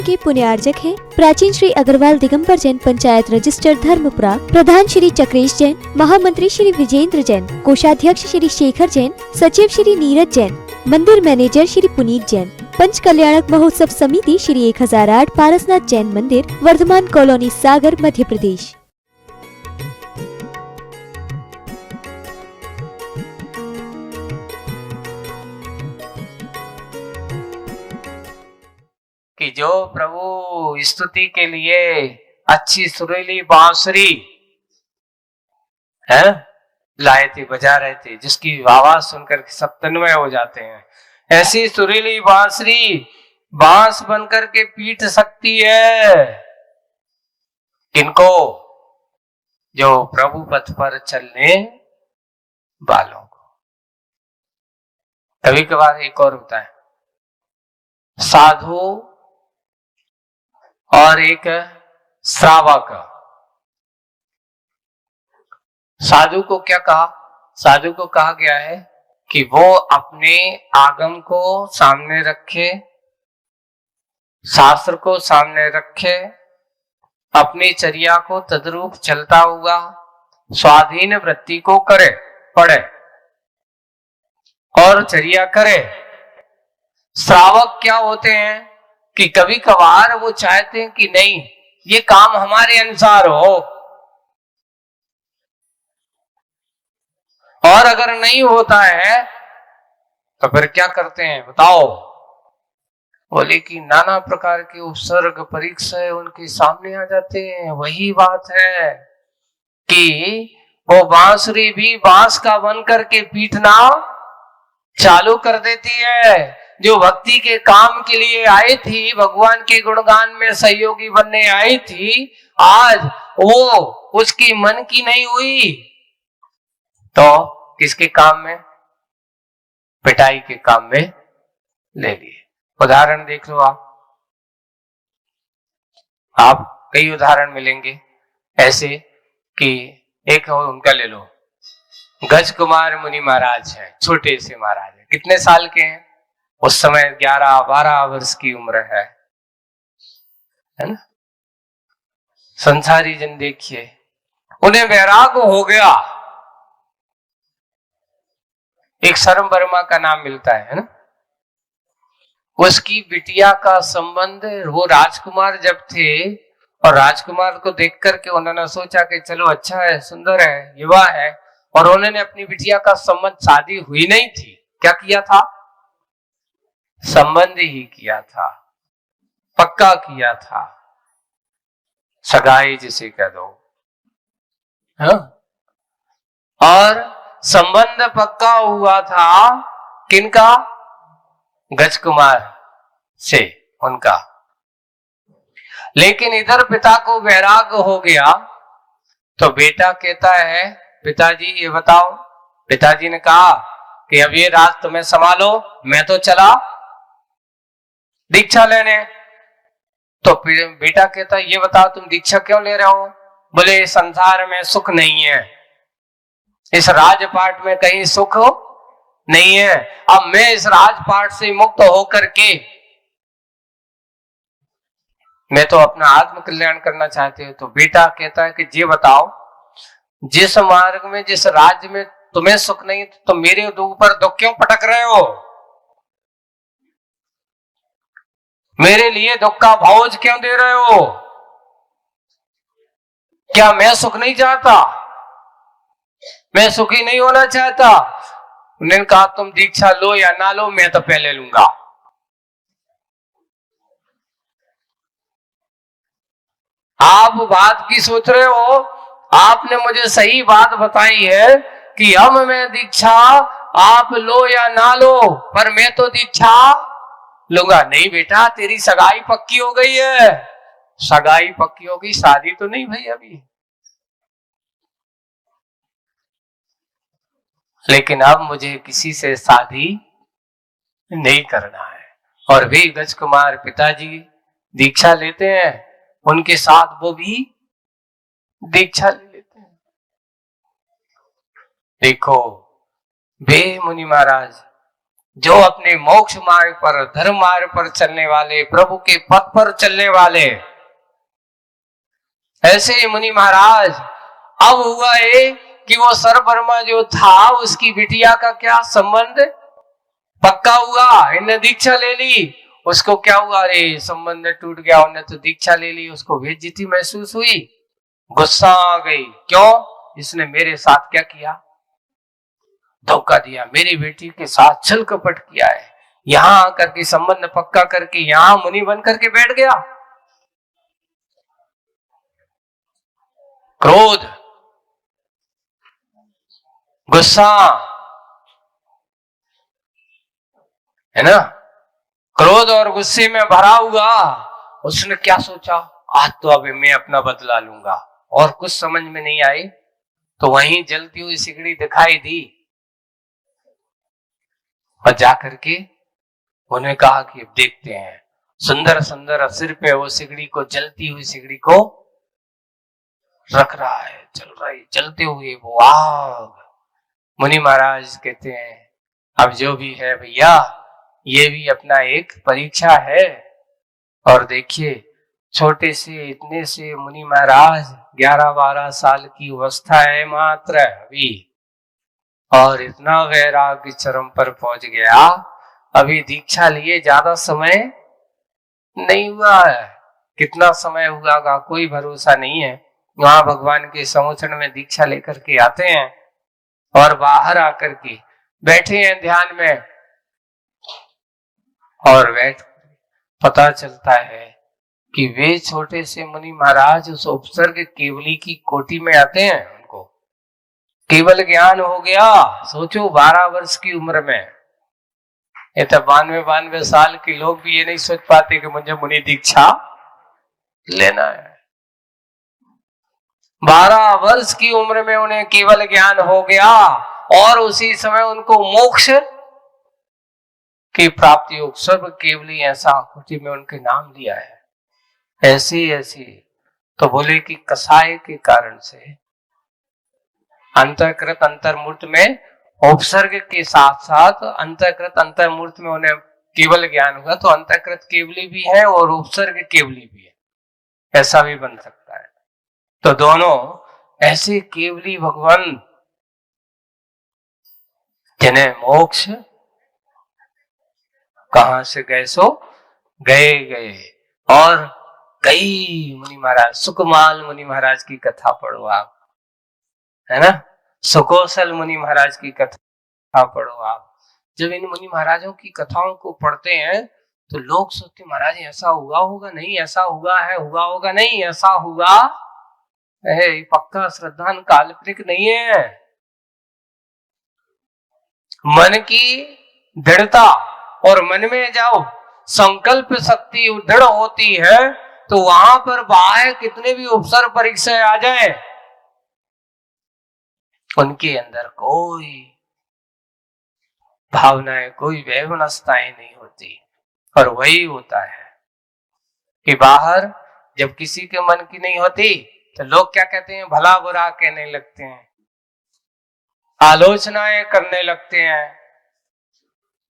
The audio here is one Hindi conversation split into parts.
के पुण्यार्जक हैं। प्राचीन श्री अग्रवाल दिगंबर जैन पंचायत रजिस्टर धर्मपुरा, प्रधान श्री चक्रेश जैन, महामंत्री श्री विजेंद्र जैन, कोषाध्यक्ष श्री शेखर जैन, सचिव श्री नीरज जैन, मंदिर मैनेजर श्री पुनीत जैन, पंच कल्याणक महोत्सव समिति श्री 1008 पारसनाथ जैन मंदिर, वर्धमान कॉलोनी, सागर, मध्य प्रदेश। कि जो प्रभु स्तुति के लिए अच्छी सुरीली बांसुरी है लाए थे, बजा रहे थे, जिसकी आवाज सुनकर सब तन्मय हो जाते हैं, ऐसी सुरीली बांसुरी बांस बनकर के पीट सकती है किनको? जो प्रभु पथ पर चलने वालों को। कभी कभार एक और होता है, साधु और एक श्रावक। साधु को क्या कहा? साधु को कहा गया है कि वो अपने आगम को सामने रखे, शास्त्र को सामने रखे, अपनी चर्या को तद्रूप चलता हुआ स्वाधीन वृत्ति को करे, पढ़े और चर्या करे। श्रावक क्या होते हैं कि कभी कभार वो चाहते हैं कि नहीं, ये काम हमारे अनुसार हो, और अगर नहीं होता है तो फिर क्या करते हैं बताओ? बोले कि नाना प्रकार के उपसर्ग परीक्षा उनके सामने आ जाते हैं। वही बात है कि वो बांसुरी भी बांस का बन करके पीटना चालू कर देती है। जो भक्ति के काम के लिए आई थी, भगवान के गुणगान में सहयोगी बनने आई थी, आज वो उसकी मन की नहीं हुई तो किसके काम में? पिटाई के काम में ले लिए। उदाहरण देख लो आप कई उदाहरण मिलेंगे ऐसे कि एक उनका ले लो, गज कुमार मुनि महाराज है, छोटे से महाराज है, कितने साल के हैं? उस समय 11-12 वर्ष की उम्र है ना? संसारी जन देखिए, उन्हें वैराग हो गया। एक शर्म वर्मा का नाम मिलता है ना, उसकी बिटिया का संबंध, वो राजकुमार जब थे और राजकुमार को देख करके उन्होंने सोचा कि चलो अच्छा है, सुंदर है, युवा है, और उन्होंने अपनी बिटिया का संबंध, शादी हुई नहीं थी, क्या किया था? संबंध ही किया था, पक्का किया था, सगाई जिसे कह दो। हाँ? और संबंध पक्का हुआ था किनका? गज कुमार से, उनका। लेकिन इधर पिता को वैराग हो गया तो बेटा कहता है, पिताजी ये बताओ। पिताजी ने कहा कि अब ये राज तुम्हें संभालो, मैं तो चला दीक्षा लेने। तो बेटा कहता ये बताओ तुम दीक्षा क्यों ले रहे हो? बोले संसार में सुख नहीं है, इस राजपाट में कहीं सुख नहीं है, अब मैं इस राजपाट से मुक्त होकर के मैं तो अपना आत्म कल्याण करना चाहते हो। तो बेटा कहता है कि ये बताओ, जिस मार्ग में, जिस राज्य में तुम्हें सुख नहीं तो मेरे ऊपर दुख क्यों पटक रहे हो? मेरे लिए दुख का भोज क्यों दे रहे हो? क्या मैं सुख नहीं चाहता? मैं सुखी नहीं होना चाहता? उन्होंने कहा तुम दीक्षा लो या ना लो, मैं तो पहले लूंगा। आप बात की सोच रहे हो, आपने मुझे सही बात बताई है कि अब मैं दीक्षा आप लो या ना लो, पर मैं तो दीक्षा लूंगा। नहीं बेटा, तेरी सगाई पक्की हो गई है। सगाई पक्की हो गई, शादी तो नहीं भाई अभी। लेकिन अब मुझे किसी से शादी नहीं करना है। और भी गज कुमार पिताजी दीक्षा लेते हैं, उनके साथ वो भी दीक्षा ले लेते हैं। देखो वे मुनि महाराज जो अपने मोक्ष मार्ग पर, धर्म मार्ग पर चलने वाले, प्रभु के पथ पर चलने वाले। ऐसे ही मुनि महाराज, अब हुआ है कि वो सरब्रह्मा जो था उसकी बिटिया का क्या संबंध पक्का हुआ, इन्हें दीक्षा ले ली। उसको क्या हुआ, अरे संबंध टूट गया, उन्हें तो दीक्षा ले ली, उसको बेइज्जती महसूस हुई, गुस्सा आ गई। क्यों? इसने मेरे साथ क्या किया, धोखा दिया, मेरी बेटी के साथ छल कपट किया है, यहां आकर के संबंध पक्का करके यहां मुनि बन करके बैठ गया। क्रोध, गुस्सा, है ना, क्रोध और गुस्से में भरा हुआ उसने क्या सोचा, आज तो अभी मैं अपना बदला लूंगा। और कुछ समझ में नहीं आई तो वहीं जलती हुई सिगड़ी दिखाई दी और जाकर के उन्हें कहा कि अब देखते हैं। सुंदर सुंदर सिर पे वो सिगड़ी को, जलती हुई सिगड़ी को रख रहा है, चल रही, चलते हुए वो आग। मुनि महाराज कहते हैं अब जो भी है भैया, ये भी अपना एक परीक्षा है। और देखिए छोटे से, इतने से मुनि महाराज 11-12 साल की अवस्था है मात्र अभी, और इतना वैराग्य चरम पर पहुंच गया। अभी दीक्षा लिए ज्यादा समय नहीं हुआ है, कितना समय हुआ का कोई भरोसा नहीं है। वहां भगवान के समोचन में दीक्षा लेकर के आते हैं और बाहर आकर के बैठे हैं ध्यान में, और बैठ पता चलता है कि वे छोटे से मुनि महाराज उस उपसर्ग केवली की कोटि में आते हैं। उनको केवल ज्ञान हो गया। सोचो 12 वर्ष की उम्र में, ये तो 92 साल के लोग भी ये नहीं सोच पाते कि मुझे मुनि दीक्षा लेना है। 12 वर्ष की उम्र में उन्हें केवल ज्ञान हो गया और उसी समय उनको मोक्ष की प्राप्ति योग सर्व केवली ऐसा कोटि में उनके नाम लिया है। ऐसी ऐसी तो बोले कि कसाय के कारण से अंतर्कृत अंतर्मूर्त में, उपसर्ग के साथ साथ अंतर्कृत अंतर्मूर्त में उन्हें केवल ज्ञान हुआ, तो अंतर्कृत केवली भी है और उपसर्ग केवली भी है, ऐसा भी बन सकता है। तो दोनों ऐसे केवली भगवान जिन्हें मोक्ष कहां से गए सो गए। और कई मुनि महाराज, सुकमाल मुनि महाराज की कथा पढ़ो आप, है ना, सुकोसल मुनि महाराज की कथा पढ़ो आप। जब इन मुनि महाराजों की कथाओं को पढ़ते हैं तो लोग सोचते महाराज ऐसा हुआ होगा नहीं, ऐसा हुआ है, हुआ होगा नहीं, ऐसा हुआ है, पक्का श्रद्धा काल्पनिक नहीं है। मन की दृढ़ता और मन में जाओ संकल्प शक्ति दृढ़ होती है तो वहां पर बाह्य कितने भी उपसर्ग परीक्षाएं आ जाए, उनके अंदर कोई भावनाएं, कोई वैमनस्यताएं नहीं होती। और वही होता है कि बाहर जब किसी के मन की नहीं होती तो लोग क्या कहते हैं, भला बुरा कहने लगते हैं, आलोचनाएं करने लगते हैं।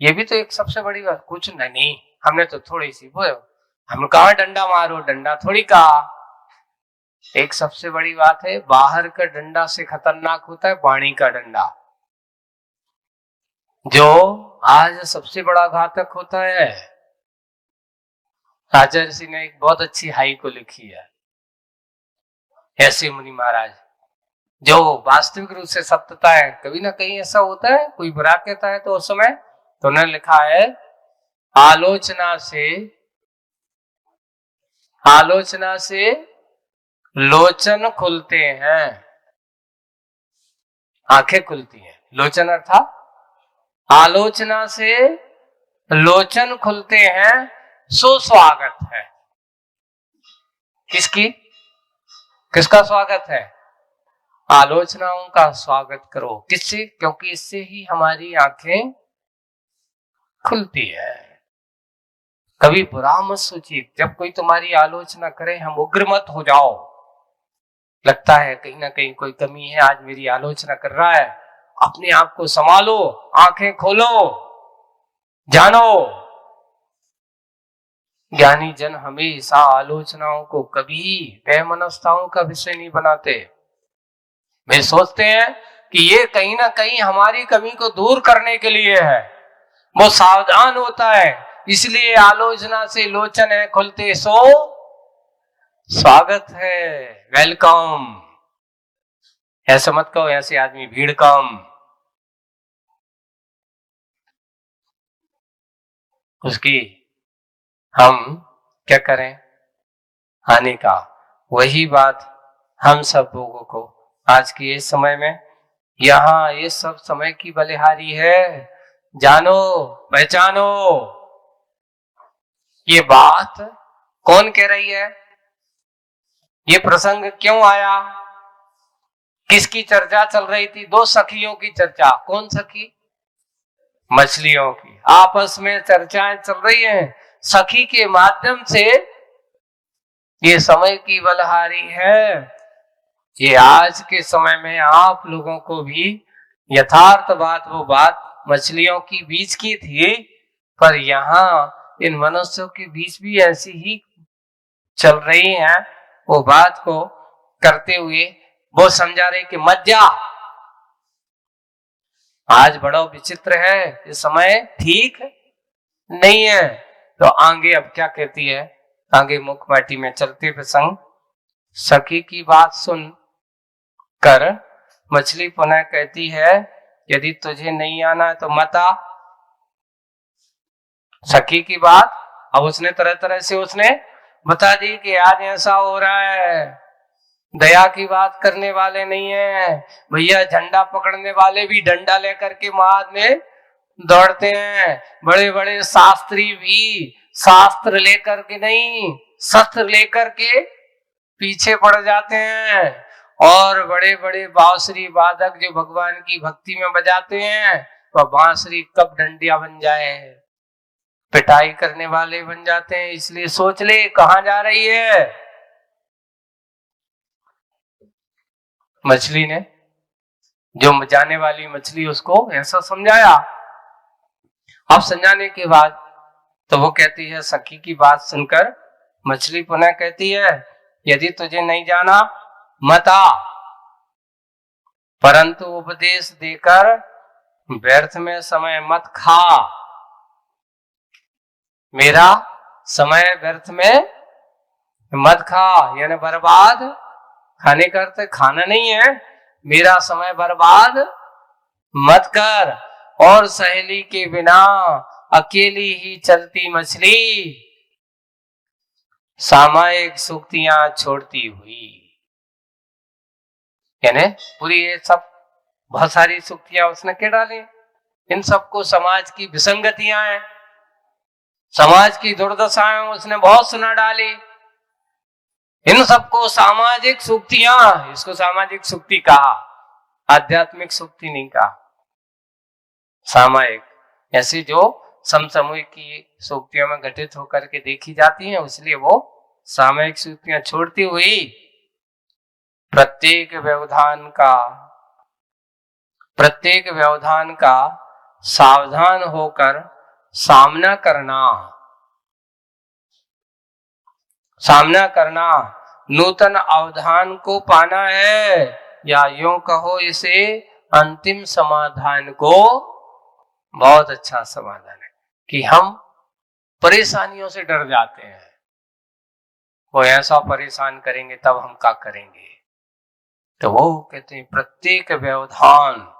ये भी तो एक सबसे बड़ी बात, कुछ नहीं हमने तो थोड़ी सी बोलो, हम कहा डंडा मारो, डंडा थोड़ी कहा। एक सबसे बड़ी बात है, बाहर का डंडा से खतरनाक होता है वाणी का डंडा, जो आज सबसे बड़ा घातक होता है। आचार्य सिंह ने एक बहुत अच्छी हाई को लिखी है, ऐसे मुनि महाराज जो वास्तविक रूप से सत्यता है। कभी ना कहीं ऐसा होता है कोई बुरा कहता है तो उस समय तो उन्होंने लिखा है, आलोचना से लोचन खुलते हैं, आंखें खुलती हैं। लोचन अर्थात आलोचना से लोचन खुलते हैं, सुस्वागत है। किसका स्वागत है? आलोचनाओं का स्वागत करो। किससे? क्योंकि इससे ही हमारी आंखें खुलती है। कभी बुरा मत सोचिए, जब कोई तुम्हारी आलोचना करे हम उग्र मत हो जाओ। लगता है कहीं ना कहीं कोई कमी है, आज मेरी आलोचना कर रहा है, अपने आप को संभालो, आंखें खोलो। जानो, ज्ञानी जन हमेशा आलोचनाओं को कभी वैमनस्यताओं का विषय नहीं बनाते। वे सोचते हैं कि ये कहीं ना कहीं हमारी कमी को दूर करने के लिए है। वो सावधान होता है, इसलिए आलोचना से लोचन है खुलते सो स्वागत है, वेलकम। ऐसे मत कहो, ऐसे आदमी भीड़ कम। उसकी हम क्या करें हानि का। वही बात हम सब लोगों को आज के इस समय में, यहाँ ये सब समय की बलिहारी है। जानो, पहचानो। ये बात कौन कह रही है? ये प्रसंग क्यों आया? किसकी चर्चा चल रही थी? दो सखियों की चर्चा। कौन सखी? मछलियों की आपस में चर्चाएं चल रही हैं। सखी के माध्यम से ये समय की बलहारी है। ये आज के समय में आप लोगों को भी यथार्थ बात, वो बात मछलियों की बीच की थी, पर यहाँ इन मनुष्यों के बीच भी ऐसी ही चल रही है। वो बात को करते हुए वो समझा रहे कि मत जा, आज बड़ा विचित्र है, ये समय ठीक नहीं है। तो आगे अब क्या कहती है? आगे मुख माटी में चलते प्रसंग, सखी की बात सुन कर मछली पुनः कहती है, यदि तुझे नहीं आना है तो मत आ। सखी की बात अब उसने तरह तरह से उसने बता दी कि आज ऐसा हो रहा है। दया की बात करने वाले नहीं है भैया, झंडा पकड़ने वाले भी डंडा लेकर के महाद में दौड़ते हैं। बड़े बड़े शास्त्री भी शास्त्र लेकर के नहीं, शस्त्र लेकर के पीछे पड़ जाते हैं। और बड़े बड़े बांसुरी वादक जो भगवान की भक्ति में बजाते हैं, वह बांसुरी कब डंडिया बन जाए, पिटाई करने वाले बन जाते हैं। इसलिए सोच ले कहां जा रही है। मछली ने, जो जाने वाली मछली, उसको ऐसा समझाया। अब समझाने के बाद तो वो कहती है, सखी की बात सुनकर मछली पुनः कहती है, यदि तुझे नहीं जाना मत आ, परंतु उपदेश देकर व्यर्थ में समय मत खा। मेरा समय व्यर्थ में मत खा, यानी बर्बाद। खाने का अर्थ खाना नहीं है, मेरा समय बर्बाद मत कर। और सहेली के बिना अकेली ही चलती मछली सामायिक सूक्तियां छोड़ती हुई, यानी पूरी ये सब बहुत सारी सूक्तियां उसने क्या डाली। इन सबको समाज की विसंगतियां हैं, समाज की दुर्दशाएं उसने बहुत सुना डाली। इन सबको सामाजिक सूक्तियां, इसको सामाजिक सूक्ति कहा, आध्यात्मिक सूक्ति नहीं कहा, सामायिक। ऐसी जो समसामयिक की सूक्तियों में घटित होकर के देखी जाती हैं, इसलिए वो सामायिक सूक्तियां छोड़ती हुई प्रत्येक व्यवधान का सावधान होकर सामना करना नूतन अवधान को पाना है, या यूं कहो इसे अंतिम समाधान को। बहुत अच्छा समाधान है कि हम परेशानियों से डर जाते हैं, वो ऐसा परेशान करेंगे तब हम क्या करेंगे। तो वो कहते हैं प्रत्येक व्यवधान,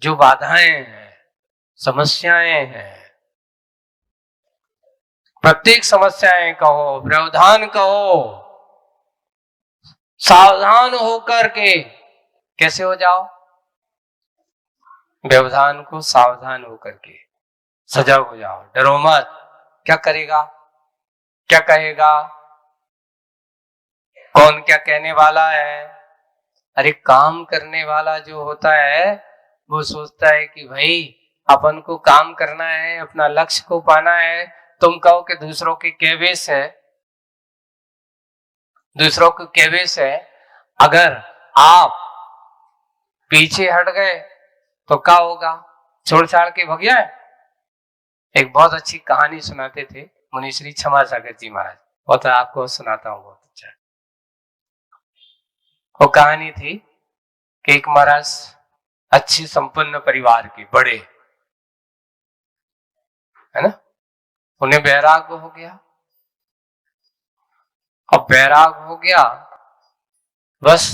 जो बाधाएं हैं, समस्याएं हैं, प्रत्येक समस्याएं कहो, व्यवधान कहो, सावधान होकर के कैसे हो जाओ, व्यवधान को सावधान होकर के सजग हो जाओ, डरो मत। क्या करेगा, क्या कहेगा, कौन क्या कहने वाला है। अरे काम करने वाला जो होता है वो सोचता है कि भाई अपन को काम करना है, अपना लक्ष्य को पाना है। तुम कहो कि दूसरों के केवेस है, दूसरों के केवेस है, अगर आप पीछे हट गए तो क्या होगा, छोड़ छाड़ के भग जाए। एक बहुत अच्छी कहानी सुनाते थे मुनि श्री क्षमा सागर जी महाराज, बहुत आपको सुनाता हूँ, बहुत अच्छा। वो कहानी थी कि एक महाराज अच्छे संपन्न परिवार के बड़े, है ना, उन्हें बैराग हो गया। अब बैराग हो गया, बस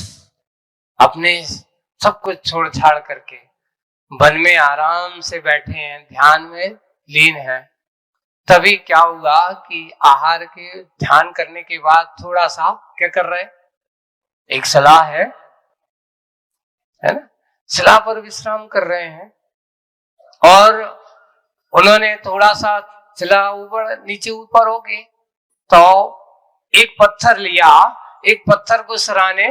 अपने सब कुछ छोड़ छाड़ करके वन में आराम से बैठे हैं, ध्यान में लीन है। तभी क्या हुआ कि आहार के ध्यान करने के बाद थोड़ा सा क्या कर रहे हैं, एक सलाह है ना, सलाह पर विश्राम कर रहे हैं। और उन्होंने थोड़ा सा चला ऊपर नीचे ऊपर हो गए तो एक पत्थर लिया, एक पत्थर को सराने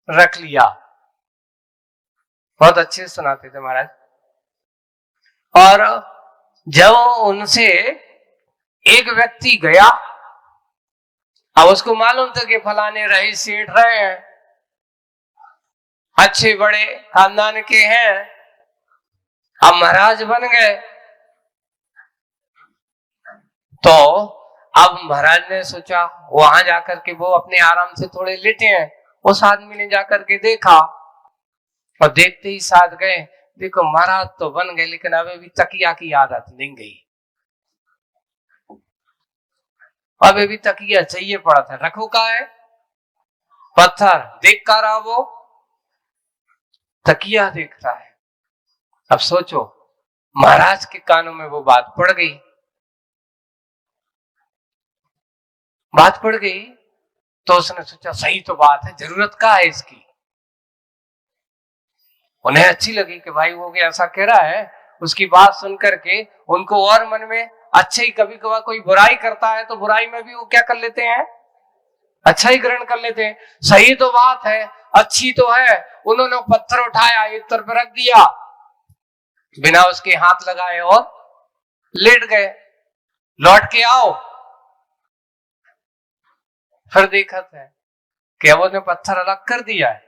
रख लिया। बहुत अच्छे सुनाते थे महाराज। और जब उनसे एक व्यक्ति गया, अब उसको मालूम था कि फलाने रही सेठ रहे हैं, अच्छे बड़े खानदान के हैं, अब महाराज बन गए। तो अब महाराज ने सोचा वहां जाकर के वो अपने आराम से थोड़े लेटे हैं, उस आदमी ने जाकर के देखा और देखते ही साथ गए, देखो महाराज तो बन गए लेकिन अभी भी तकिया की आदत नहीं गई, अभी भी तकिया चाहिए पड़ा था। रखो का है पत्थर, देख कर रहा, वो तकिया देख रहा है। अब सोचो महाराज के कानों में वो बात पड़ गई, बात पड़ गई तो उसने सोचा सही तो बात है, जरूरत का है इसकी। उन्हें अच्छी लगी कि भाई वो ऐसा कह रहा है, उसकी बात सुन करके उनको और मन में अच्छा ही, कभी कभार कोई बुराई करता है तो बुराई में भी वो क्या कर लेते हैं, अच्छा ही ग्रहण कर लेते हैं। सही तो बात है, अच्छी तो है। उन्होंने पत्थर उठाया, एक तरफ रख दिया, बिना उसके हाथ लगाए और लेट गए। लौट के आओ, फिर देखा है कि अब उसने पत्थर अलग कर दिया है।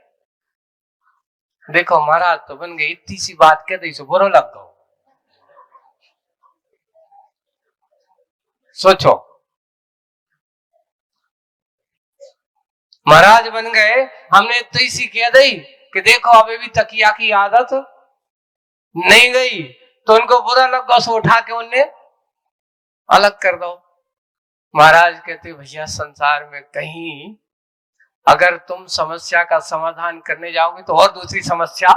देखो महाराज तो बन गए, इतनी सी बात कह दी सो बुरा लग गो। सोचो महाराज बन गए, हमने इतनी सी कह दी कि देखो अभी भी तकिया की आदत नहीं गई, तो उनको बुरा लग गया, सो उठा के उन्हें अलग कर दो। महाराज कहते भैया संसार में कहीं अगर तुम समस्या का समाधान करने जाओगे तो और दूसरी समस्या,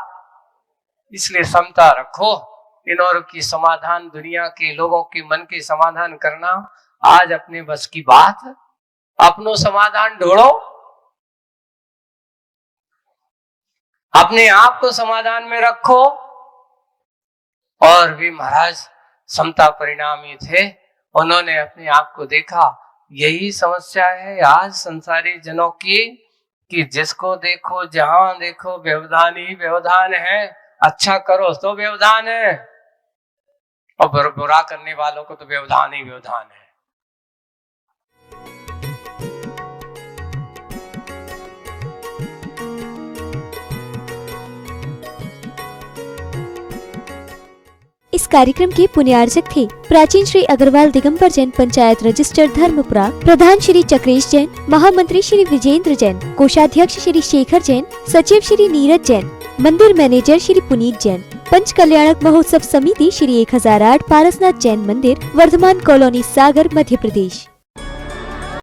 इसलिए समता रखो। इन और की समाधान, दुनिया के लोगों के मन के समाधान करना आज अपने बस की बात, अपनो समाधान ढूंढो, अपने आप को समाधान में रखो। और भी महाराज समता परिणामी थे, उन्होंने अपने आप को देखा, यही समस्या है आज संसारी जनों की कि जिसको देखो जहां देखो व्यवधान ही व्यवधान है। अच्छा करो तो व्यवधान है और बुरा करने वालों को तो व्यवधान ही व्यवधान है। इस कार्यक्रम के पुण्यार्चक थे प्राचीन श्री अग्रवाल दिगंबर जैन पंचायत रजिस्टर धर्मपुरा, प्रधान श्री चक्रेश जैन, महामंत्री श्री विजेंद्र जैन, कोषाध्यक्ष श्री शेखर जैन, सचिव श्री नीरज जैन, मंदिर मैनेजर श्री पुनीत जैन, पंच कल्याणक महोत्सव समिति श्री 1008 पारसनाथ जैन मंदिर, वर्धमान कॉलोनी, सागर, मध्य प्रदेश।